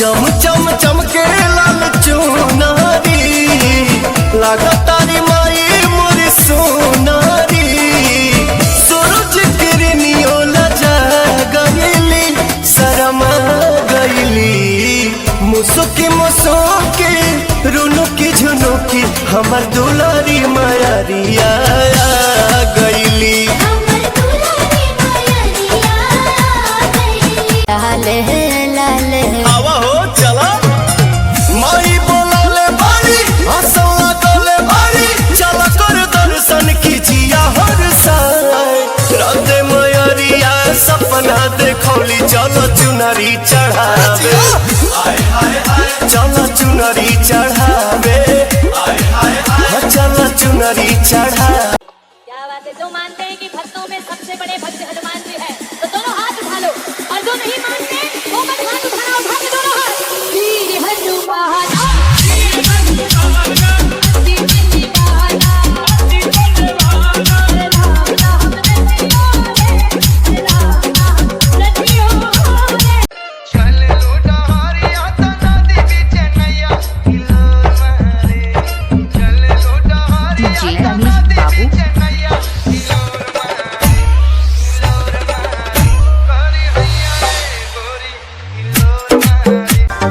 चम चम चमके लाल चुनारी लागतारी माई मोरी सोनारी सूरज किरनियो लजा गईली शरमा गईली मुसुकी मुसुकी रुनुकी झुनुकी हमर दुलारी मायरिया गईली आवा हो चला माई बोलाले बारी हंसवा गले बारी चला कर दर्शन कीजिया हर साय राधे मयरिया सपना देखौली चलो चुनरी चढ़ावे चलो चुनरी चढ़ावे चलो चुनरी चढ़ा। क्या बात है। जो मानते हैं कि भक्तों में सबसे बड़े भक्त हनुमान जी है तो दोनों हाथ उठा लो और जो नहीं मानते वो मत हाथ उठाना उठा के दोनों हाथ वीर हनुमान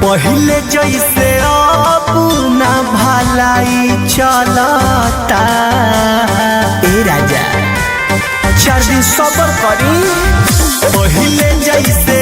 पहले जैसे अपना भलाई चलता ए राजा 4 दिन सबर करी पहले जैसे